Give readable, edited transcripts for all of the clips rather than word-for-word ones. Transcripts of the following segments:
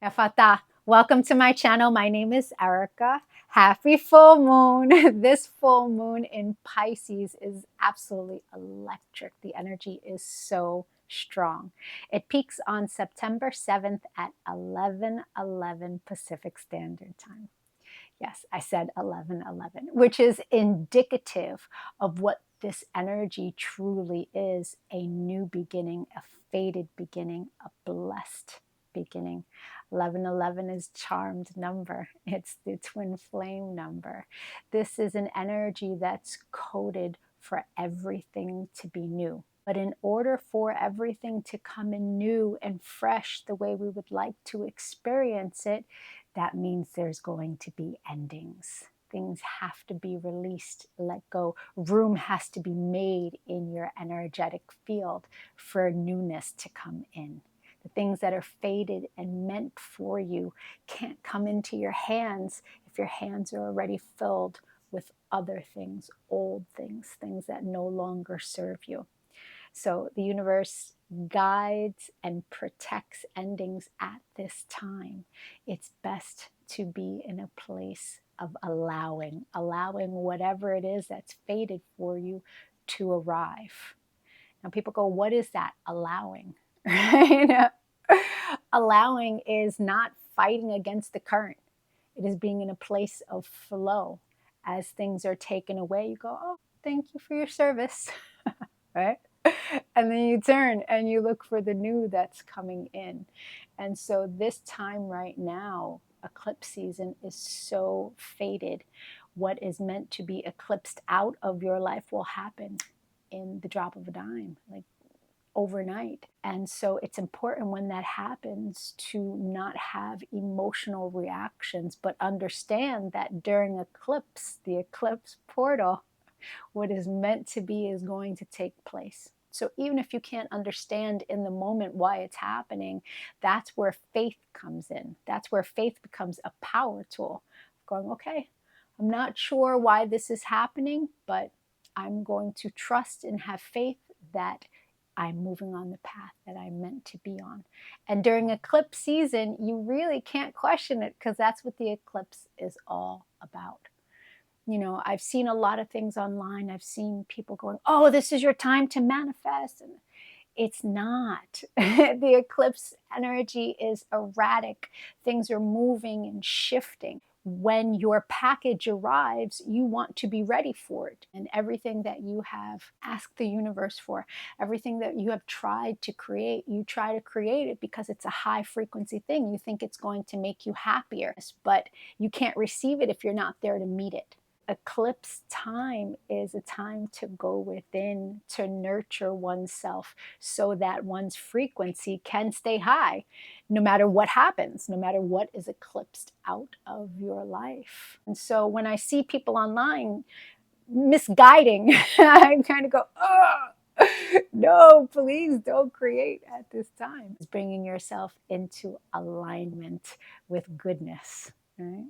Efata, welcome to my channel. My name is Erica. Happy full moon. This full moon in Pisces is absolutely electric. The energy is so strong. It peaks on September 7th at 11:11 Pacific Standard Time. Yes, I said 11:11, which is indicative of what this energy truly is: a new beginning, a fated beginning, a blessed beginning. 11:11 is charmed number. It's the twin flame number. This is an energy that's coded for everything to be new. But in order for everything to come in new and fresh the way we would like to experience it, that means there's going to be endings. Things have to be released, let go. Room has to be made in your energetic field for newness to come in. The things that are fated and meant for you can't come into your hands if your hands are already filled with other things, old things, things that no longer serve you. So the universe guides and protects endings at this time. It's best to be in a place of allowing whatever it is that's fated for you to arrive. Now people go, what is that? Allowing, right? Allowing is not fighting against the current. It is being in a place of flow. As things are taken away, you go, oh, thank you for your service, right? And then you turn and you look for the new that's coming in. And so this time right now, eclipse season, is so fated. What is meant to be eclipsed out of your life will happen in the drop of a dime, like overnight. And so it's important when that happens to not have emotional reactions, but understand that during eclipse, the eclipse portal, what is meant to be is going to take place. So even if you can't understand in the moment why it's happening, that's where faith comes in. That's where faith becomes a power tool. Going, okay, I'm not sure why this is happening, but I'm going to trust and have faith that I'm moving on the path that I'm meant to be on. And during eclipse season, you really can't question it, because that's what the eclipse is all about. You know, I've seen a lot of things online. I've seen people going, oh, this is your time to manifest. And it's not. The eclipse energy is erratic. Things are moving and shifting. When your package arrives, you want to be ready for it. And everything that you have asked the universe for, everything that you have tried to create, you try to create it because it's a high frequency thing. You think it's going to make you happier, but you can't receive it if you're not there to meet it. Eclipse time is a time to go within, to nurture oneself so that one's frequency can stay high no matter what happens, no matter what is eclipsed out of your life. And so when I see people online misguiding, I kind of go, oh, no, please don't create at this time. It's bringing yourself into alignment with goodness, right?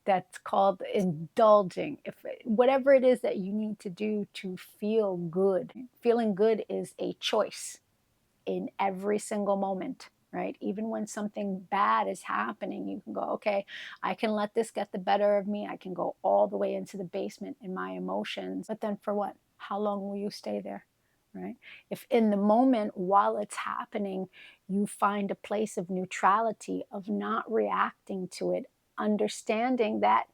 That's called indulging. If whatever it is that you need to do to feel good. Feeling good is a choice in every single moment, right? Even when something bad is happening, you can go, okay, I can let this get the better of me. I can go all the way into the basement in my emotions. But then for what? How long will you stay there? Right? If in the moment while it's happening, you find a place of neutrality, of not reacting to it, understanding that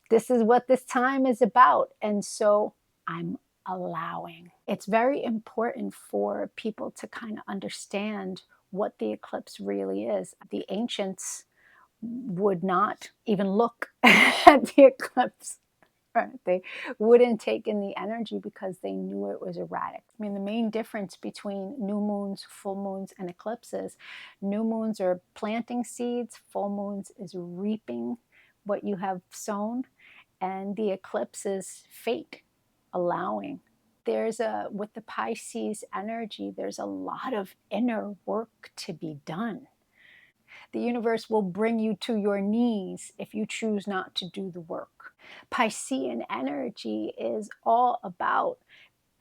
this is what this time is about. And so I'm allowing. It's very important for people to kind of understand what the eclipse really is. The ancients would not even look at the eclipse. Right? They wouldn't take in the energy because they knew it was erratic. I mean, the main difference between new moons, full moons, and eclipses: new moons are planting seeds, full moons is reaping what you have sown, and the eclipse is fate, allowing. With the Pisces energy, there's a lot of inner work to be done. The universe will bring you to your knees if you choose not to do the work. Piscean energy is all about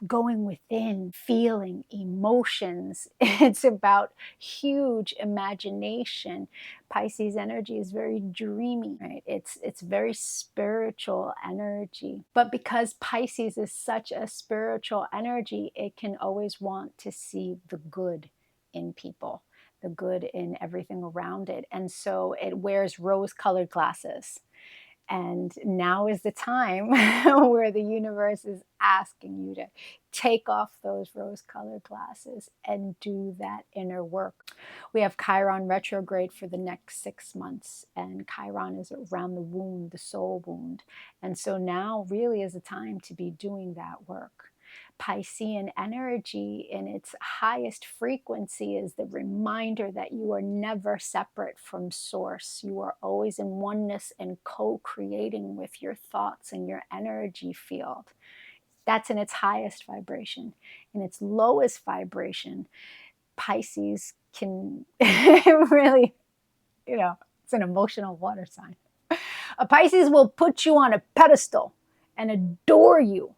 going within, feeling emotions. It's about huge imagination. Pisces energy is very dreamy, right? It's very spiritual energy. But because Pisces is such a spiritual energy, it can always want to see the good in people, the good in everything around it. And so it wears rose-colored glasses. And now is the time where the universe is asking you to take off those rose colored glasses and do that inner work. We have Chiron retrograde for the next 6 months, and Chiron is around the wound, the soul wound. And so now really is a time to be doing that work. Piscean energy in its highest frequency is the reminder that you are never separate from source. You are always in oneness and co-creating with your thoughts and your energy field. That's in its highest vibration. In its lowest vibration, Pisces can really, it's an emotional water sign. A Pisces will put you on a pedestal and adore you,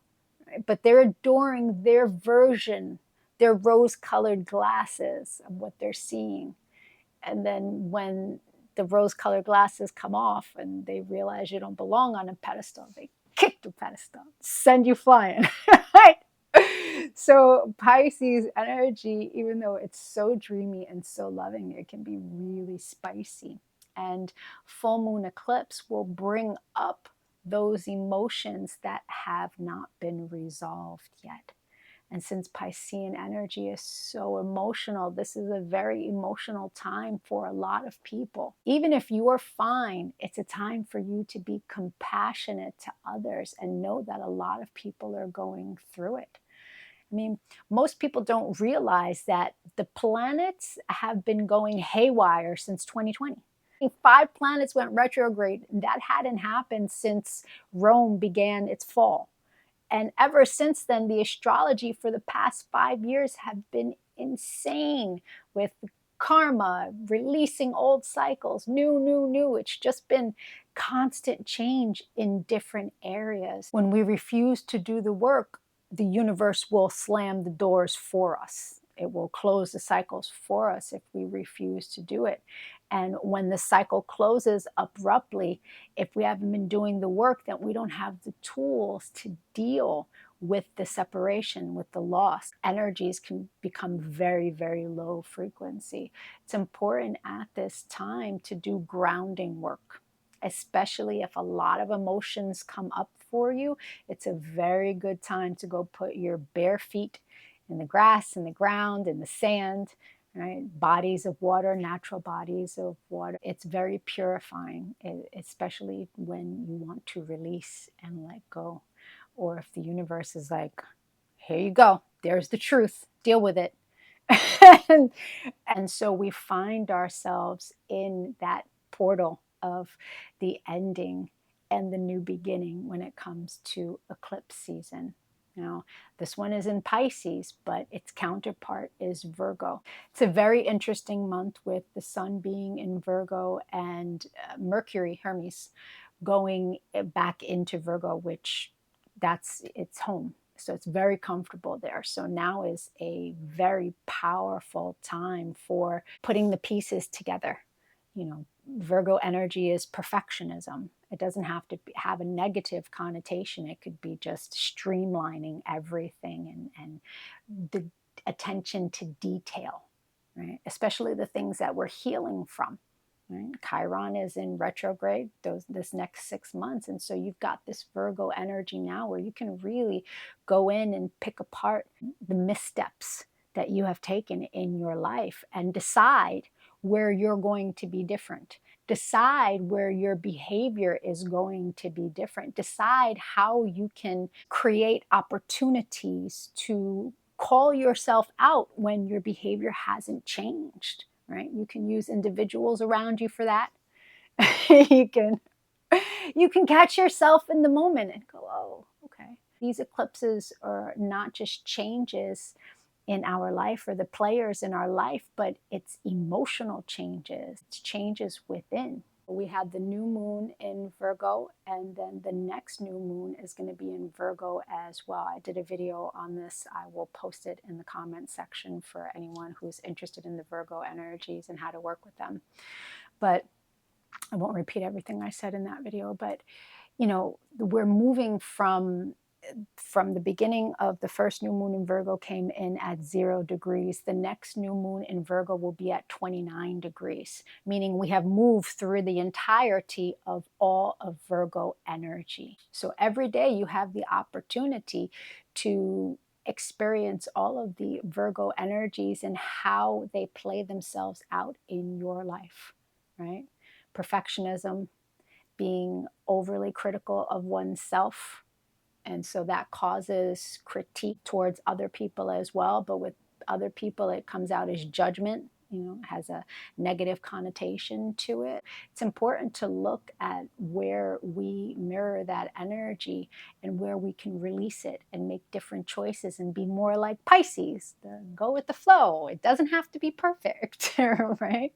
but they're adoring their version, their rose-colored glasses of what they're seeing. And then when the rose-colored glasses come off and they realize you don't belong on a pedestal, they kick the pedestal, send you flying. Right? So Pisces energy, even though it's so dreamy and so loving, it can be really spicy. And full moon eclipse will bring up those emotions that have not been resolved yet. And since Piscean energy is so emotional, this is a very emotional time for a lot of people. Even if you are fine, it's a time for you to be compassionate to others and know that a lot of people are going through it. I mean, most people don't realize that the planets have been going haywire since 2020. 5 planets went retrograde. That hadn't happened since Rome began its fall. And ever since then, the astrology for the past 5 years have been insane with karma, releasing old cycles, new. It's just been constant change in different areas. When we refuse to do the work, the universe will slam the doors for us. It will close the cycles for us if we refuse to do it. And when the cycle closes abruptly, if we haven't been doing the work, then we don't have the tools to deal with the separation, with the loss. Energies can become very, very low frequency. It's important at this time to do grounding work, especially if a lot of emotions come up for you. It's a very good time to go put your bare feet in the grass, in the ground, in the sand, right? Bodies of water, natural bodies of water. It's very purifying, especially when you want to release and let go. Or if the universe is like, here you go, there's the truth, deal with it. and so we find ourselves in that portal of the ending and the new beginning when it comes to eclipse season. Now, this one is in Pisces, but its counterpart is Virgo. It's a very interesting month with the sun being in Virgo and Mercury, Hermes, going back into Virgo, which that's its home. So it's very comfortable there. So now is a very powerful time for putting the pieces together. Virgo energy is perfectionism. It doesn't have to have a negative connotation. It could be just streamlining everything and the attention to detail, right? Especially the things that we're healing from. Right? Chiron is in retrograde this next 6 months. And so you've got this Virgo energy now where you can really go in and pick apart the missteps that you have taken in your life and decide where you're going to be different. Decide where your behavior is going to be different. Decide how you can create opportunities to call yourself out when your behavior hasn't changed. Right? You can use individuals around you for that. you can catch yourself in the moment and go, oh, okay. These eclipses are not just changes in our life or the players in our life, but it's emotional changes. It's changes within. We had the new moon in Virgo, and then the next new moon is going to be in Virgo as well. I did a video on this. I will post it in the comment section for anyone who's interested in the Virgo energies and how to work with them. But I won't repeat everything I said in that video, but you know, we're moving from the beginning of the first new moon in Virgo came in at 0 degrees. The next new moon in Virgo will be at 29 degrees, meaning we have moved through the entirety of all of Virgo energy. So every day you have the opportunity to experience all of the Virgo energies and how they play themselves out in your life, right? Perfectionism, being overly critical of oneself, and so that causes critique towards other people as well. But with other people, it comes out as judgment, has a negative connotation to it. It's important to look at where we mirror that energy and where we can release it and make different choices and be more like Pisces, go with the flow. It doesn't have to be perfect, right?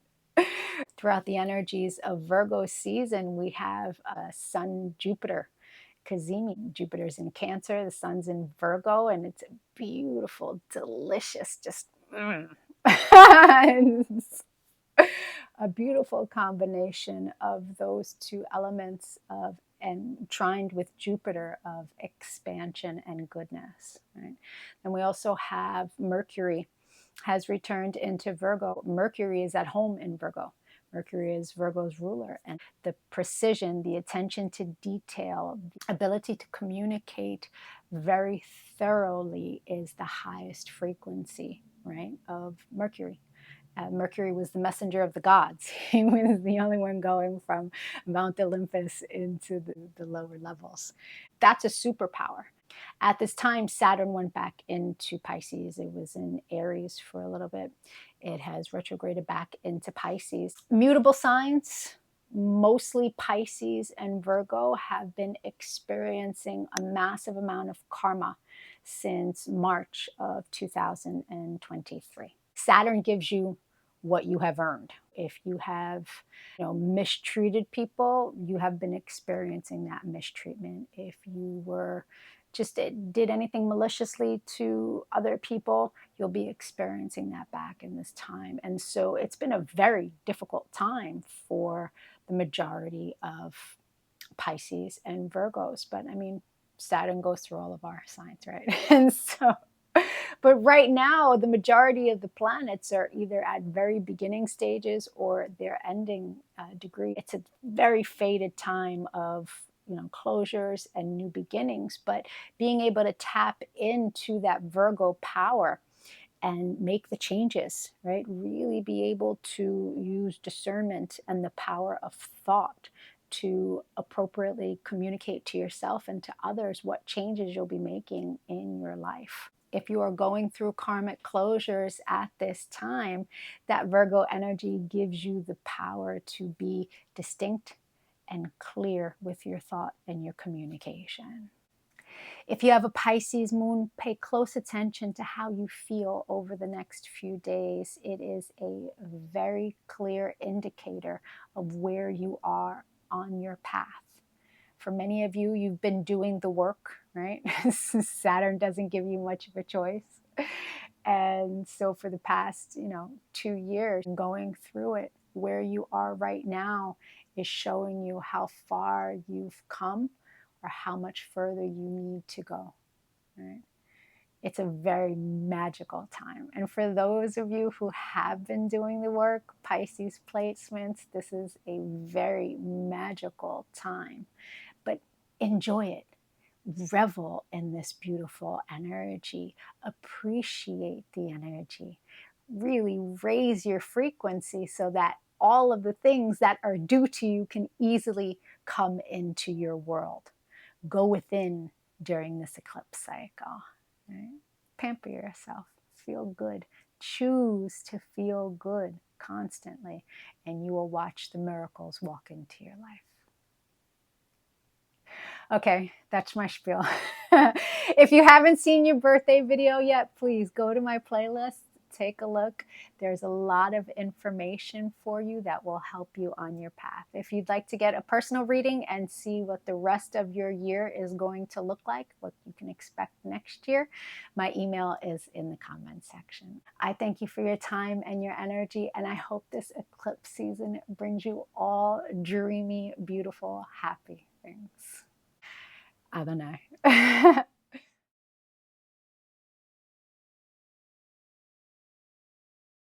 Throughout the energies of Virgo season, we have Sun Jupiter Cazimi. Jupiter's in Cancer, the Sun's in Virgo, and it's a beautiful, delicious, just a beautiful combination of those two elements of, and trined with Jupiter, of expansion and goodness, right? And we also have Mercury has returned into Virgo. Mercury is at home in Virgo. Mercury is Virgo's ruler, and the precision, the attention to detail, the ability to communicate very thoroughly is the highest frequency, right, of Mercury. Mercury was the messenger of the gods. He was the only one going from Mount Olympus into the lower levels. That's a superpower. At this time, Saturn went back into Pisces. It was in Aries for a little bit. It has retrograded back into Pisces. Mutable signs, mostly Pisces and Virgo, have been experiencing a massive amount of karma since March of 2023. Saturn gives you what you have earned. If you have, mistreated people, you have been experiencing that mistreatment. If you were just did anything maliciously to other people, you'll be experiencing that back in this time. And so it's been a very difficult time for the majority of Pisces and Virgos. But I mean, Saturn goes through all of our signs, right? And so, but right now, the majority of the planets are either at very beginning stages or they're ending degree. It's a very fated time of closures and new beginnings, but being able to tap into that Virgo power and make the changes, right? Really be able to use discernment and the power of thought to appropriately communicate to yourself and to others what changes you'll be making in your life. If you are going through karmic closures at this time, that Virgo energy gives you the power to be distinct and clear with your thought and your communication. If you have a Pisces moon, pay close attention to how you feel over the next few days. It is a very clear indicator of where you are on your path. For many of you, you've been doing the work, right? Saturn doesn't give you much of a choice. And so for the past, 2 years, going through it, where you are right now is showing you how far you've come or how much further you need to go, right? It's a very magical time. And for those of you who have been doing the work, Pisces placements, this is a very magical time. But enjoy it. Revel in this beautiful energy. Appreciate the energy. Really raise your frequency so that all of the things that are due to you can easily come into your world. Go within during this eclipse cycle. Right? Pamper yourself. Feel good. Choose to feel good constantly, and you will watch the miracles walk into your life. Okay, that's my spiel. If you haven't seen your birthday video yet, please go to my playlist take a look. There's a lot of information for you that will help you on your path. If you'd like to get a personal reading and see what the rest of your year is going to look like, what you can expect next year, my email is in the comment section. I thank you for your time and your energy, and I hope this eclipse season brings you all dreamy, beautiful, happy things. I don't know.